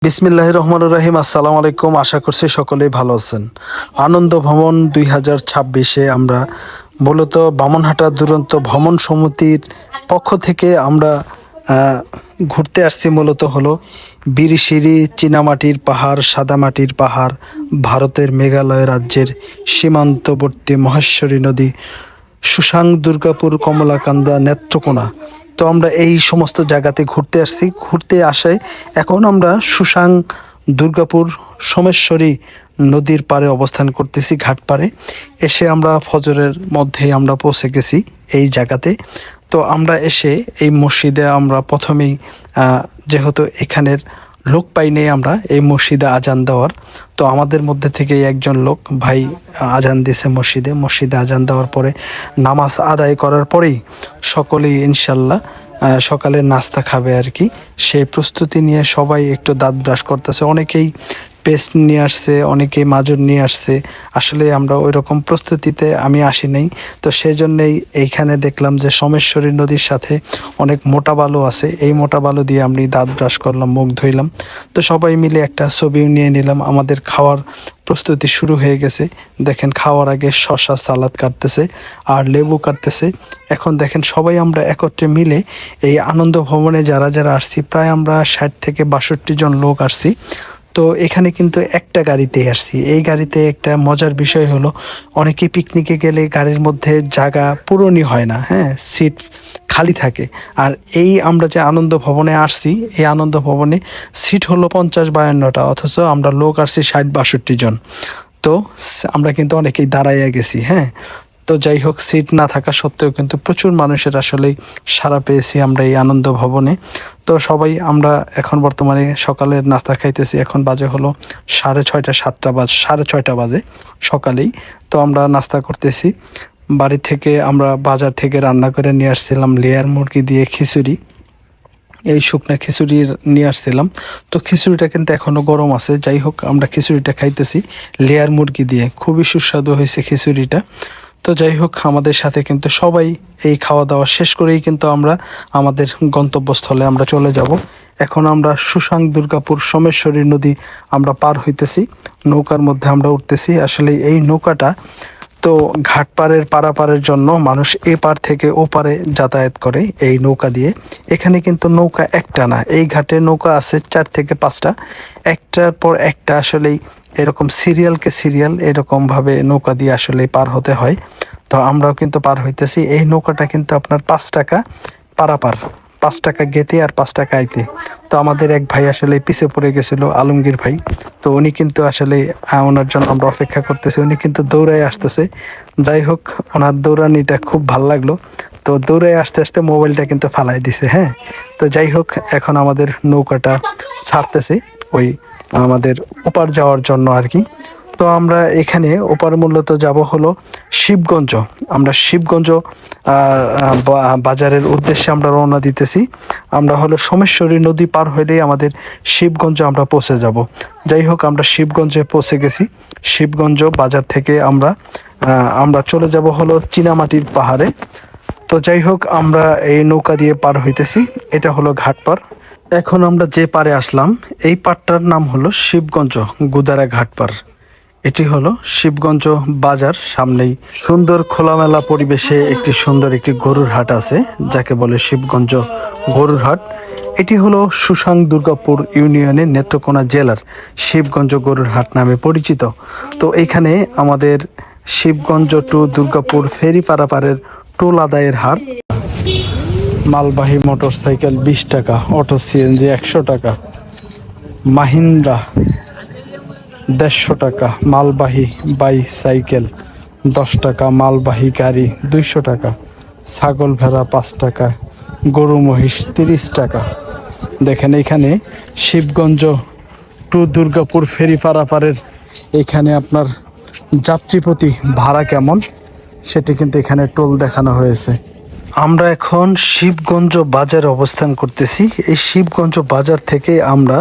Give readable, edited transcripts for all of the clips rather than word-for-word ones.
বিসমিল্লাহির রহমানির রহিম। আসসালামু আলাইকুম। আশা করছি সকলেই ভালো আছেন। আনন্দ ভ্রমণ 2026-এ আমরা মূলত বামনহাটা দুরন্ত ভ্রমণ সমিতির পক্ষ থেকে আমরা ঘুরতে আসছি। মূলত হলো বিরিশিরি, চীনামাটির পাহাড়, সাদামাটির পাহাড়, ভারতের মেঘালয় রাজ্যের সীমান্তবর্তী মহেশ্বরী নদী, সুসাং, দুর্গাপুর, কমলাকান্দা, নেত্রকোনা। তো আমরা এই সমস্ত জায়গাতে ঘুরতে আসছি। ঘুরতে আসায় এখন আমরা সুসাং, দুর্গাপুর, সোমেশ্বরী নদীর পাড়ে অবস্থান করতেছি, ঘাট পাড়ে। এসে আমরা ফজরের মধ্যেই আমরা পৌঁছে গেছি এই জায়গাতে। তো আমরা এসে এই মসজিদে আমরা প্রথমেই যেহেতু এখানের লোক পাই নেই, আমরা এই মসজিদে আজান দেওয়ার। তো আমাদের মধ্যে থেকে একজন লোক ভাই আজান দিয়েছে মসজিদে আজান দেওয়ার পরে নামাজ আদায় করার পরেই সকলেই ইনশাল্লাহ সকালে নাস্তা খাবে আর কি। সেই প্রস্তুতি নিয়ে সবাই একটু দাঁত ব্রাশ করতেছে। অনেকেই পেস্ট নিয়ে আসছে, অনেকেই মাজুর নিয়ে আসছে। আসলে আমরা ওই রকম প্রস্তুতিতে আমি আসি নাই। তো সেই জন্যেই এইখানে দেখলাম যে সোমেশ্বরী নদীর সাথে অনেক মোটা বালু আছে। এই মোটা বালু দিয়ে আমি দাঁত ব্রাশ করলাম, মুখ ধুইলাম। তো সবাই মিলে একটা ছবিও নিয়ে নিলাম। আমাদের খাওয়ার প্রস্তুতি শুরু হয়ে গেছে। দেখেন খাওয়ার আগে শসা সালাদ কাটতেছে আর লেবু কাটতেছে। এখন দেখেন সবাই আমরা একত্রে মিলে এই আনন্দ ভবনে যারা যারা আসছি, প্রায় আমরা 60 থেকে 62 জন লোক আসছি। তো এখানে কিন্তু একটা গাড়িতেই আসছি। এই গাড়িতে একটা মজার বিষয় হলো, অনেকে পিকনিকে গেলে গাড়ির মধ্যে জায়গা পূরণই হয় না, হ্যাঁ, সিট খালি থাকে। আর এই আমরা যে আনন্দ ভবনে আসছি, এই আনন্দ ভবনে সিট হলো 50-52টা, অথচ আমরা লোক আসছি 60-62 জন। তো আমরা কিন্তু অনেকেই দাঁড়াইয়া গেছি, হ্যাঁ। তো যাই হোক, সিট না থাকা সত্ত্বেও কিন্তু প্রচুর মানুষের আসলেই সাড়া পেয়েছি আমরা এই আনন্দ ভবনে। তো সবাই আমরা এখন বর্তমানে সকালের নাস্তা খাইতেছি। এখন বাজে হলো 6:30-7টা বাজে সকালেই। তো আমরা নাস্তা করতেছি। বাড়ি থেকে আমরা বাজার থেকে রান্না করে নিয়ে আসছিলাম লেয়ার মুরগি দিয়ে খিচুড়ি। এই শুকনা খিচুড়ি নিয়ে আসছিলাম। তো খিচুড়িটা কিন্তু এখনো গরম আছে। যাই হোক, আমরা খিচুড়িটা খাইতেছি লেয়ার মুরগি দিয়ে। খুবই সুস্বাদু হয়েছে খিচুড়িটা। তো যাই হোক, আমাদের সাথে কিন্তু সবাই এই খাওয়া দাওয়া শেষ করেই কিন্তু আমরা আমাদের গন্তব্যস্থলে আমরা চলে যাব। এখন আমরা সুসাং, দুর্গাপুর, সোমেশ্বরী নদী আমরা পার হইতেছি। নৌকার মধ্যে আমরা উঠতেছি। আসলে এই নৌকাটা তো ঘাট পারাপারের জন্য মানুষ এ পার থেকে ও পারে যাতায়াত করে এই নৌকা দিয়ে। এখানে কিন্তু নৌকা একটা না, এই ঘাটে নৌকা আছে 4 থেকে 5টা, একটার পর একটা। আসলেই এরকম সিরিয়াল এরকম ভাবে নৌকা দিয়ে আসলে পার হতে হয়। তো আমরাও কিন্তু পার হইতেছি। এই নৌকাটা কিন্তু আপনার 5 টাকা পারাপার, 5 টাকা গেতে আর 5 টাকা আইতে। তো আমাদের এক ভাই আসলে পিছে পড়ে গেছিল, আলমগীর ভাই। তো উনি কিন্তু আসলে ওনার জন্য আমরা অপেক্ষা করতেছি। উনি কিন্তু দৌড়ায় আসতেছে। যাই হোক, ওনার দৌড়ানিটা খুব ভাল লাগলো। তো দৌড়ায় আস্তে আস্তে মোবাইলটা কিন্তু ফালাই দিছে, হ্যাঁ। তো যাই হোক, এখন আমাদের নৌকাটা ছাড়তেছে ওই আমাদের ওপার যাওয়ার জন্য আর কি। তো আমরা এখানে ওপার মূলত যাব হলো শিবগঞ্জ। আমরা শিবগঞ্জ বাজারের উদ্দেশ্যে আমরা রওনা দিতেছি। আমরা হলো সোমেশ্বরী নদী পার হইলেই আমাদের শিবগঞ্জ আমরা পৌঁছে যাব। যাই হোক, আমরা শিবগঞ্জে পৌঁছে গেছি। শিবগঞ্জ বাজার থেকে আমরা চলে যাব হলো চীনামাটির পাহাড়ে। তো যাই হোক, আমরা এই নৌকা দিয়ে পার হইতেছি। এটা হলো ঘাট পার। এখন আমরা যে পারে আসলাম, এই পাড়টার নাম হলো শিবগঞ্জ গুদারা ঘাট পার। এটি হলো শিবগঞ্জ বাজার। সামনেই সুন্দর খোলামেলা পরিবেশে একটি গরুর হাট আছে, যাকে বলে শিবগঞ্জ গরুর হাট। এটি হলো সুসাং, দুর্গাপুর ইউনিয়নের নেত্রকোনা জেলার শিবগঞ্জ গরুর হাট নামে পরিচিত। তো এখানে আমাদের শিবগঞ্জ টু দুর্গাপুর ফেরি পারাপারের টোল আদায়ের হার। মালবাহী মোটরসাইকেল 20 টাকা, অটো সিএনজি 100 টাকা, মাহিন্দ্রা 150 টাকা, মালবাহী বাইসাইকেল 10 টাকা, মালবাহী গাড়ি 200 টাকা, ছাগল ভেড়া 5 টাকা, গরু মহিষ 30 টাকা। দেখেন এখানে শিবগঞ্জ টু দুর্গাপুর ফেরি পারাপারের এখানে আপনার যাত্রীপ্রতি ভাড়া কেমন সেটি কিন্তু এখানে টোল দেখানো হয়েছে। আমরা এখন শিবগঞ্জ বাজারে অবস্থান করতেছি। এই শিবগঞ্জ বাজার থেকে আমরা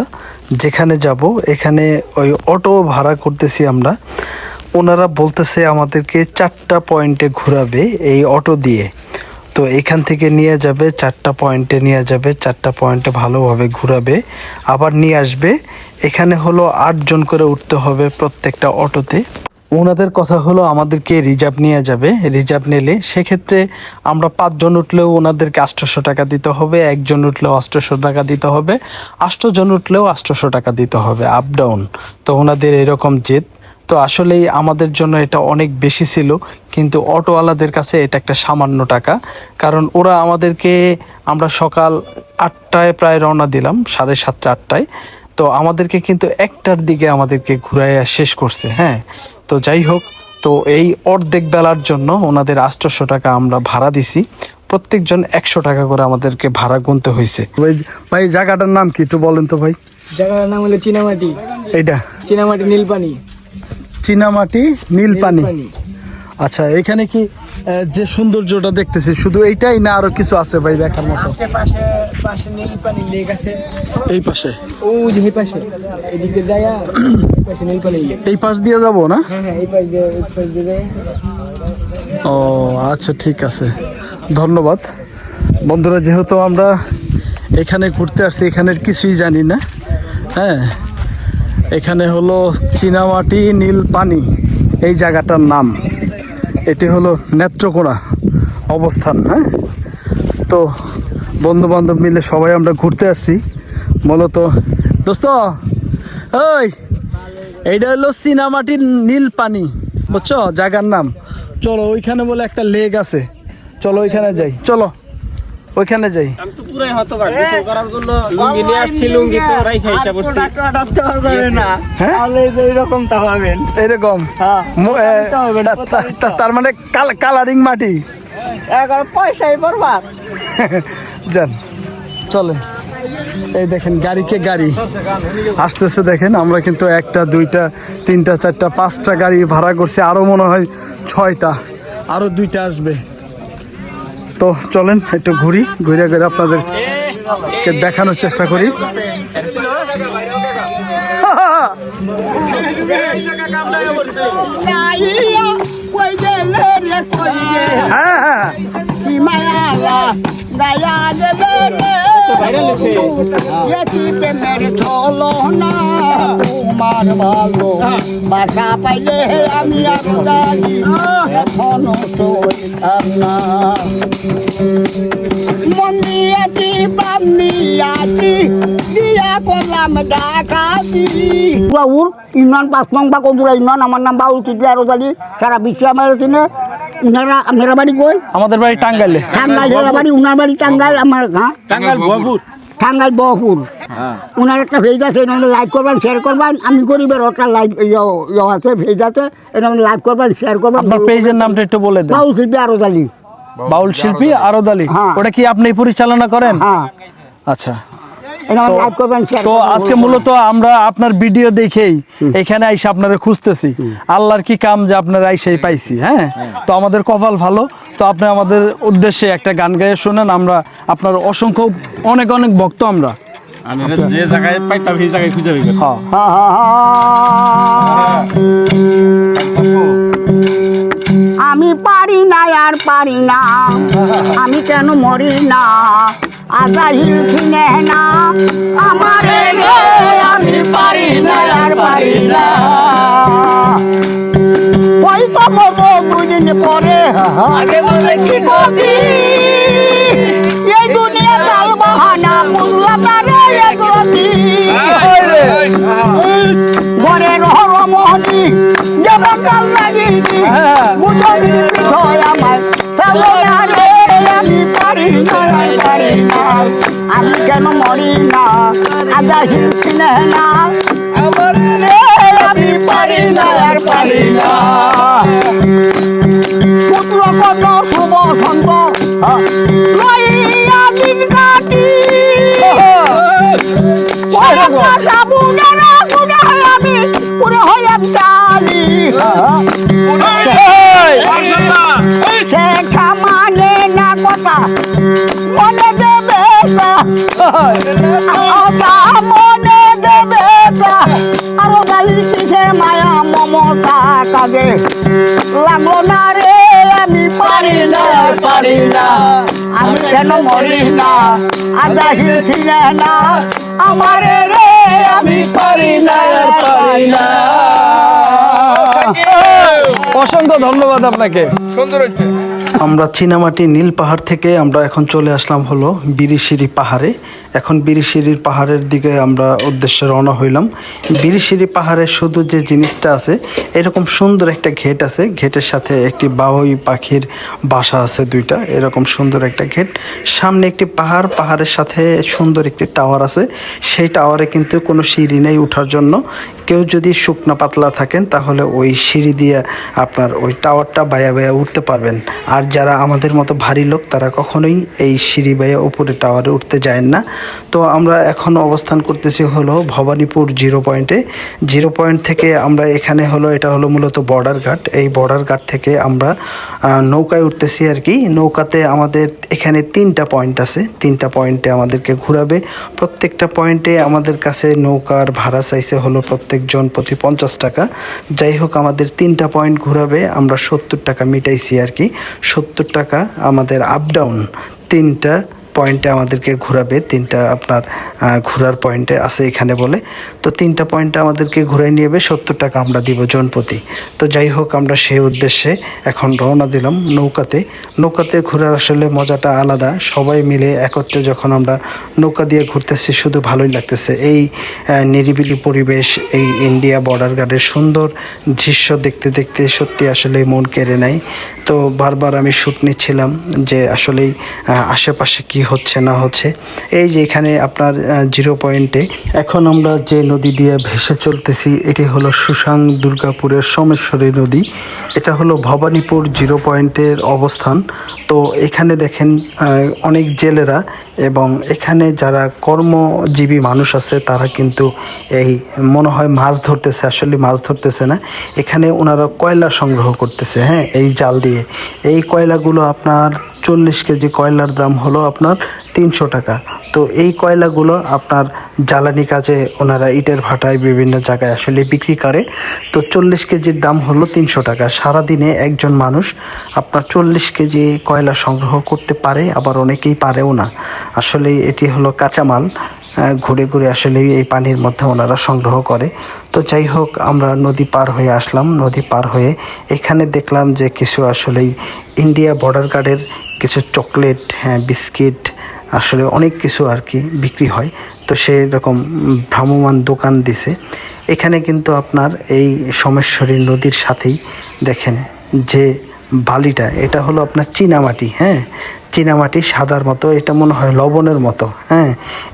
যেখানে যাব, এখানে ওই অটো ভাড়া করতেছি আমরা। ওনারা বলতেছে আমাদেরকে 4টা পয়েন্টে ঘোরাবে এই অটো দিয়ে। তো এখান থেকে নিয়ে যাবে 4টা পয়েন্টে নিয়ে যাবে, 4টা পয়েন্টে ভালোভাবে ঘোরাবে, আবার নিয়ে আসবে এখানে হলো 8 জন করে উঠতে হবে প্রত্যেকটা অটোতে। ওনাদের কথা হলো আমাদেরকে রিজার্ভ নিয়ে যাবে, রিজার্ভ নিলে সেক্ষেত্রে আমরা 5 জন উঠলেও ওনাদেরকে 800 টাকা দিতে হবে, 1 জন উঠলেও 800 টাকা দিতে হবে, 8 জন উঠলেও 800 টাকা দিতে হবে আপ ডাউন। তো ওনাদের এরকম জেদ, তো আসলেই আমাদের জন্য এটা অনেক বেশি ছিল, কিন্তু অটোওয়ালাদের কাছে এটা একটা সামান্য টাকা। কারণ ওরা আমাদেরকে, আমরা সকাল 8টায় প্রায় রওনা দিলাম, 7:30 8টায়, তো আমাদেরকে কিন্তু 1টার দিকে আমাদেরকে ঘুরাইয়া শেষ করছে। হ্যাঁ, তো যাই হোক, তো এই অর্ধেক বেলার জন্য ওনাদের 800 টাকা আমরা ভাড়া দিছি, প্রত্যেকজন 100 টাকা করে আমাদেরকে ভাড়া গুনতে হয়েছে। ভাই জায়গাটার নাম কি একটু বলেন তো ভাই? জায়গার নাম হলো চীনামাটি। এইটা চীনামাটি নীলপানি। চীনামাটি নীলপানি। আচ্ছা, এখানে কি যে সৌন্দর্যটা দেখতেছি শুধু এইটাই না আরো কিছু আছে ভাই দেখার মতো? পাশে পাশে নীলপানি লেক আছে। এই পাশে? ওই যে এই পাশে, এদিকে যায়া এই পাশে নীলপানি লেক। এই পাশ দিয়ে যাবো না? হ্যাঁ হ্যাঁ, এই পাশ দিয়ে যায়। ও আচ্ছা, ঠিক আছে, ধন্যবাদ। বন্ধুরা, যেহেতু আমরা এখানে ঘুরতে আসছি, এখানের কিছুই জানি না। হ্যাঁ, এখানে হলো চীনামাটি নীলপানি এই জায়গাটার নাম। এটি হলো নেত্রকোনা অবস্থান। হ্যাঁ, তো বন্ধু বান্ধব মিলে সবাই আমরা ঘুরতে আসছি মূলত। দোস্ত ওই, এইটা হলো চীনামাটি নীলপানি, বুঝছো জায়গার নাম? চলো, ওইখানে বলে একটা লেক আছে, চলো ওইখানে যাই, চলো ওইখানে যাই। আমি তো পুরাই হতবাক, গোসল করার জন্য লুঙ্গি নিয়ে আসছি, লুঙ্গি তো রাইখা হিসাব করছি। হ্যাঁ, এইরকম তা পাবেন, এরকম তার মানে কালারিং মাটি, পয়সাই বরবাদ। যান চলেন। এই দেখেন গাড়িকে গাড়ি আসতেছে, দেখেন আমরা কিন্তু 1টা 2টা 3টা 4টা 5টা গাড়ি ভাড়া করছি, আরো মনে হয় 6টা, আরো 2টা আসবে। তো চলেন একটু ঘুরে ঘুরে আপনাদেরকে দেখানোর চেষ্টা করি। হ্যাঁ হ্যাঁ, বাসা পাইলে আমি এখনো তো মন দিয়াছি প্রাণ দিয়াছি দিয়া করলাম ডাকাতি। ইউনিয়ন 5 নং বা কদুরা ইউনিয়ন। আমার নাম বাউল চিটলি আরোজালি, সারা বিশ্বে আমার চিনে। উনারা মেরা বাড়ি কই? আমাদের বাড়ি টাঙ্গাইলে। টাঙ্গাইল বাড়ি, উনার বাড়ি টাঙ্গাইল, আমার টাঙ্গাইল বহপুর। টাঙ্গাইল বহপুর। উনার একটা পেজ আছে, এটা লাইক করবেন, শেয়ার করবেন। আমি গরিবের ওটা লাইক আছে, পেজ আছে, এটা লাইক করবেন, শেয়ার করবেন। আপনার পেজের নামটা একটু বলে দেন। বাউল শিল্পী আরোজালি। বাউল শিল্পী আরোজালি, ওটা কি আপনি পরিচালনা করেন? হ্যাঁ। আচ্ছা, তো আজকে মূলত আমরা আপনার ভিডিও দেখেই এখানে আইসা আপনারা খুঁজতেছি। আল্লাহর কি কাম যে আপনারা আইসাই পাইছি। হ্যাঁ, তো আমাদের কপাল ভালো। তো আপনি আমাদের উদ্দেশ্যে একটা গান গাইয়ে শোনেন, আমরা আপনার অসংখ্য অনেক অনেক ভক্ত। আমরা যে জায়গায় পাইতাম সেই জায়গায় খুঁজে পাই। আমি পারি না আর পারি না, আমি কেন মরি না, আজাহিল চিনে না আমারে, আমি পারি না আর পারি না। ওই তো মরবো দুদিন পরে, আগে বলে কি কবি এই দুনিয়া তাল বাহানা, বুঝলাম না রে এগোবি। ঘরের হরমহতি যেমন কাল লাগিনি, বুঝলি বিষয় আমার ফেলো না রে, আমি পারি না আর পারি না, আমি কেন মরি না, আজাহিল চিনে না আমার রে, আমি পারি না আর পারি না। পুত্র কত শুভ সন্ত লইয়া দিন কাটি, সাবুনের গুণে আমি পুরো হইয়াম চালি, সেটা মানে না কথা মনে দেবে না, মনে দেবে না, আরো গালি কিসে মায়া মমতা কাজে লাগলো না রে, আমি পারি না পারি না, আমি কেন মরি না আজাহিল ছিলে না আমারে রে আমি পারি না পারি না। অসংখ্য ধন্যবাদ আপনাকে। সুন্দর হয়েছে। আমরা চীনামাটি নীল পাহাড় থেকে আমরা এখন চলে আসলাম হলো বিরিশিরি পাহাড়ে। এখন বিরিশিরির পাহাড়ের দিকে আমরা উদ্দেশ্যে রওনা হইলাম। বিরিশিরি পাহাড়ে শুধু যে জিনিসটা আছে, এরকম সুন্দর একটা ঘেট আছে, ঘেটের সাথে একটি বাবুই পাখির বাসা আছে দুইটা, এরকম সুন্দর একটা ঘেট। সামনে একটি পাহাড়, পাহাড়ের সাথে সুন্দর একটি টাওয়ার আছে। সেই টাওয়ারে কিন্তু কোনো সিঁড়ি নেই ওঠার জন্য। কেউ যদি শুকনা পাতলা থাকেন তাহলে ওই সিঁড়ি দিয়ে আপনার ওই টাওয়ারটা বায়া বায়া উঠতে পারবেন। আর যারা আমাদের মতো ভারী লোক তারা কখনোই এই সিঁড়ি বায়া উপরে টাওয়ারে উঠতে যায় না। তো আমরা এখন অবস্থান করতেছি হলো ভবানীপুর 0 পয়েন্টে। 0 পয়েন্ট থেকে আমরা এখানে হলো, এটা হলো মূলত বর্ডার ঘাট। এই বর্ডার ঘাট থেকে আমরা নৌকায় উঠতেছি আর কি। নৌকাতে আমাদের এখানে 3টা পয়েন্ট আছে, 3টা পয়েন্টে আমাদেরকে ঘোরাবে। প্রত্যেকটা পয়েন্টে আমাদের কাছে নৌকার ভাড়া চাইছে হলো প্রত্যেকজন প্রতি 50 টাকা। যাই হোক আমাদের 3টা পয়েন্ট ঘোরাবে, আমরা 70 টাকা মিটাইছি আর কি। 70 টাকা আমাদের আপ ডাউন 3টা পয়েন্টে আমাদেরকে ঘোরাবে। 3টা আপনার ঘোরার পয়েন্টে আছে এখানে বলে। তো 3টা পয়েন্টে আমাদেরকে ঘুরাই নিয়ে যাবে, 70 টাকা আমরা দিব জনপ্রতি। তো যাই হোক আমরা সেই উদ্দেশ্যে এখন রওনা দিলাম নৌকাতে। নৌকাতে ঘোরার আসলে মজাটা আলাদা। সবাই মিলে একত্রে যখন আমরা নৌকা দিয়ে ঘুরতেছি শুধু ভালোই লাগতেছে। এই নিরিবিলি পরিবেশ, এই ইন্ডিয়া বর্ডার গার্ডের সুন্দর দৃশ্য দেখতে দেখতে সত্যি আসলে মন কেড়ে নেয়। তো বারবার আমি শ্যুট নিচ্ছিলাম যে আসলেই আশেপাশে কি হচ্ছে না হচ্ছে। এই যে এখানে আপনার 0 পয়েন্টে এখন আমরা যে নদী দিয়ে ভেসে চলতেছি এটি হলো সুশাং দুর্গাপুরের সোমেশ্বরী নদী। এটা হলো ভবানীপুর 0 পয়েন্টের অবস্থান। তো এখানে দেখেন অনেক জেলেরা এবং এখানে যারা কর্মজীবী মানুষ আছে তারা কিন্তু এই মনে হয় মাছ ধরতেছে, আসলে মাছ ধরতেছে না। এখানে ওনারা কয়লা সংগ্রহ করতেছে, হ্যাঁ, এই জাল দিয়ে। এই কয়লাগুলো আপনার 40 কেজি কয়লার দাম হলো আপনার 300 টাকা। তো এই কয়লাগুলো আপনার জ্বালানি কাজে ওনারা ইটের ভাটায় বিভিন্ন জায়গায় আসলে বিক্রি করে। তো 40 কেজির দাম হলো 300 টাকা। সারাদিনে একজন মানুষ আপনার 40 কেজি কয়লা সংগ্রহ করতে পারে, আবার অনেকেই পারেও না। আসলে এটি হলো কাঁচামাল, ঘুরে ঘুরে আসলে এই পানির মধ্যে ওনারা সংগ্রহ করে। তো যাই হোক আমরা নদী পার হয়ে আসলাম। নদী পার হয়ে এখানে দেখলাম যে কিছু আসলেই ইন্ডিয়া বর্ডার গার্ডের কিছু চকলেট, হ্যাঁ, বিস্কিট, আসলে অনেক কিছু আর কি বিক্রি হয়। তো সেই রকম ভ্রাম্যমান দোকান দিছে এখানে। কিন্তু আপনার এই সোমেশ্বরী নদীর সাথেই দেখেন যে বালিটা, এটা হলো আপনার চীনামাটি, হ্যাঁ, চীনামাটি সাদার মতো, এটা মনে হয় লবণের মতো, হ্যাঁ।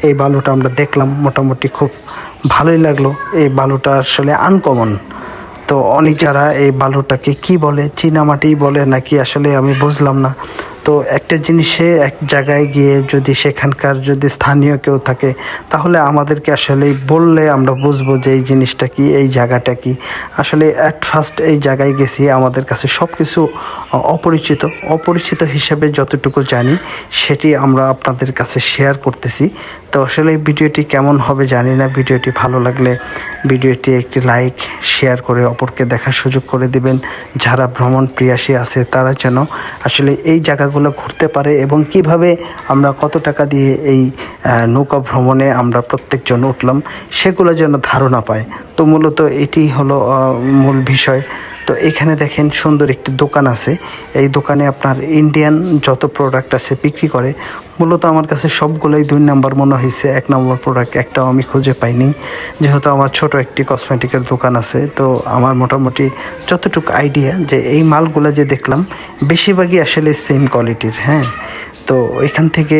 এই বালুটা আমরা দেখলাম, মোটামুটি খুব ভালোই লাগলো। এই বালুটা আসলে আনকমন। তো অনেক যারা এই বালুটাকে কি বলে, চীনামাটি বলে নাকি আসলে আমি বুঝলাম না। তো একটা জিনিসে এক জায়গায় গিয়ে যদি সেখানকার যদি স্থানীয় কেউ থাকে তাহলে আমাদেরকে আসলে বললে আমরা বুঝবো যে এই জিনিসটা কি, এই জায়গাটা কি। আসলে অ্যাট ফার্স্ট এই জায়গায় গেছি, আমাদের কাছে সব কিছু অপরিচিত হিসেবে যতটুকু জানি সেটি আমরা আপনাদের কাছে শেয়ার করতেছি। তো আসলে এই ভিডিওটি কেমন হবে জানি না। ভিডিওটি ভালো লাগলে ভিডিওটি একটি লাইক, শেয়ার করে অপরকে দেখার সুযোগ করে দিবেন। যারা ভ্রমণ প্রিয়াসী আছে তারা যেন আসলে এই জায়গাগুলো ঘুরতে পারে এবং কিভাবে আমরা কত টাকা দিয়ে এই নৌকা ভ্রমণে আমরা প্রত্যেকজন উঠলাম সেগুলো যেন ধারণা পায়। তো মূলত এটি হলো মূল বিষয়। তো এখানে দেখেন সুন্দর একটি দোকান আছে। এই দোকানে আপনার ইন্ডিয়ান যত প্রোডাক্ট আছে বিক্রি করে। মূলত আমার কাছে সবগুলোই 2 নাম্বার মনে হয়েছে। 1 নম্বর প্রোডাক্ট একটাও আমি খুঁজে পাইনি, যেহেতু আমার ছোট একটি কসমেটিকের দোকান আছে। তো আমার মোটামুটি যতটুকু আইডিয়া যে এই মালগুলো যে দেখলাম বেশিরভাগই আসলে সেম কোয়ালিটির, হ্যাঁ। তো এখান থেকে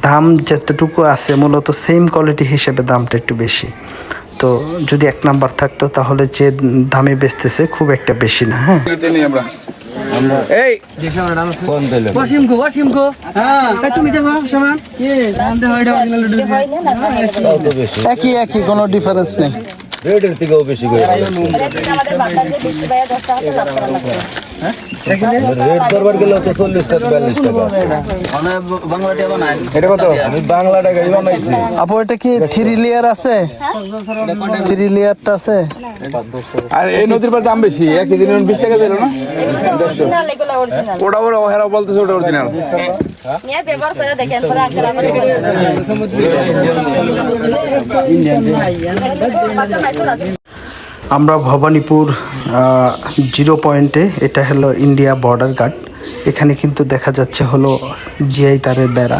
দাম যতটুকু আছে মূলত সেম কোয়ালিটি হিসেবে দামটা একটু বেশি। তো যদি 1 নাম্বার থাকতো তাহলে যে দামে বেচতেছে খুব একটা বেশি না, হ্যাঁ। এই ওয়াসিমকো হ্যাঁ তুমি দেখো সমান কি জানতে হয় এটা অরিজিনাল একই কোনো ডিফারেন্স নেই। রেটের থেকেও বেশি করে আমাদের বাজারে বেশি ভাইয়া 10 টাকা লাভ করা লাগবে। রেট দরবার গেলে তো 40 টাকা 42 টাকা। এটা কত? আমি বাংলা টাকাই বানাইছি। আপু এটা কি 3 লেয়ার আছে? 3 লেয়ারটা আছে? আর এই নদীর পার দাম বেশি, 1 কেজি 20 টাকা দিল না? অরিজিনাল এগুলো অরিজিনাল। ওটা হেরা বলতেছে ওটা অরিজিনাল। নিয়ে ব্যবহার করে দেখেন পরে আগে আবার আমরা ভবানীপুর 0 পয়েন্টে, এটা হলো ইন্ডিয়া বর্ডার গার্ড। এখানে কিন্তু দেখা যাচ্ছে হলো জিআই তারের বেড়া।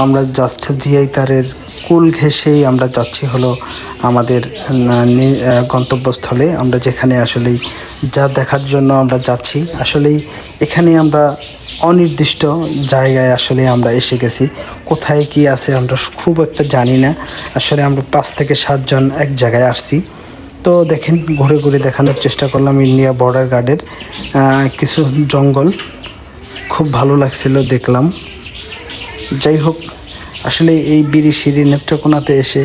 আমরা জাস্ট জিআই তারের কুল ঘেঁষেই আমরা যাচ্ছি হলো আমাদের গন্তব্যস্থলে। আমরা যেখানে আসলেই যা দেখার জন্য আমরা যাচ্ছি, আসলেই এখানে আমরা অনির্দিষ্ট জায়গায় আসলে আমরা এসে গেছি। কোথায় কি আছে আমরা খুব একটা জানি না। আসলে আমরা 5 থেকে 7 জন এক জায়গায় আসছি। তো দেখেন, ঘুরে ঘুরে দেখানোর চেষ্টা করলাম ইন্ডিয়া বর্ডার গার্ডের কিছু জঙ্গল। খুব ভালো লাগছিল দেখলাম। যাই হোক, আসলে এই বিরিশিরি নেত্রকোনাতে এসে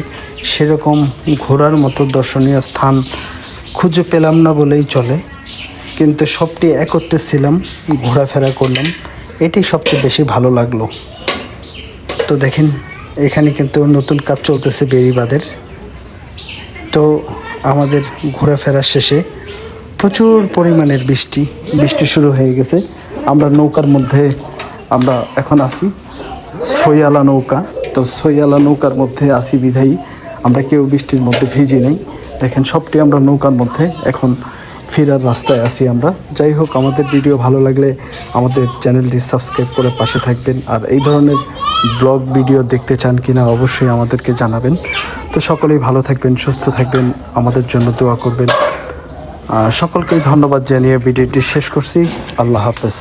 সেরকম ঘোরার মতো দর্শনীয় স্থান খুঁজে পেলাম না বলেই চলে, কিন্তু সবটি একত্রে ছিলাম, ঘোরাফেরা করলাম, এটি সবচেয়ে বেশি ভালো লাগলো। তো দেখেন, এখানে কিন্তু নতুন কাজ চলতেছে বেড়িবাঁধের। তো আমাদের ঘোরাফেরা শেষে প্রচুর পরিমাণের বৃষ্টি শুরু হয়ে গেছে। আমরা নৌকার মধ্যে আমরা এখন আছি, সইয়ালা নৌকা। তো সইয়ালা নৌকার মধ্যে আসি বিধায়ী আমরা কেউ বৃষ্টির মধ্যে ভিজি নেই। দেখেন, সবটি আমরা নৌকার মধ্যে এখন ফেরার রাস্তায় আছি আমরা। যাই হোক, আমাদের ভিডিও ভালো লাগলে আমাদের চ্যানেলটি সাবস্ক্রাইব করে পাশে থাকবেন। আর এই ধরনের ব্লগ ভিডিও দেখতে চান কিনা অবশ্যই আমাদেরকে জানাবেন। তো সকলেই ভালো থাকবেন, সুস্থ থাকবেন, আমাদের জন্য দোয়া করবেন। সকলকেই ধন্যবাদ জানিয়ে ভিডিওটি শেষ করছি। আল্লাহ হাফেজ।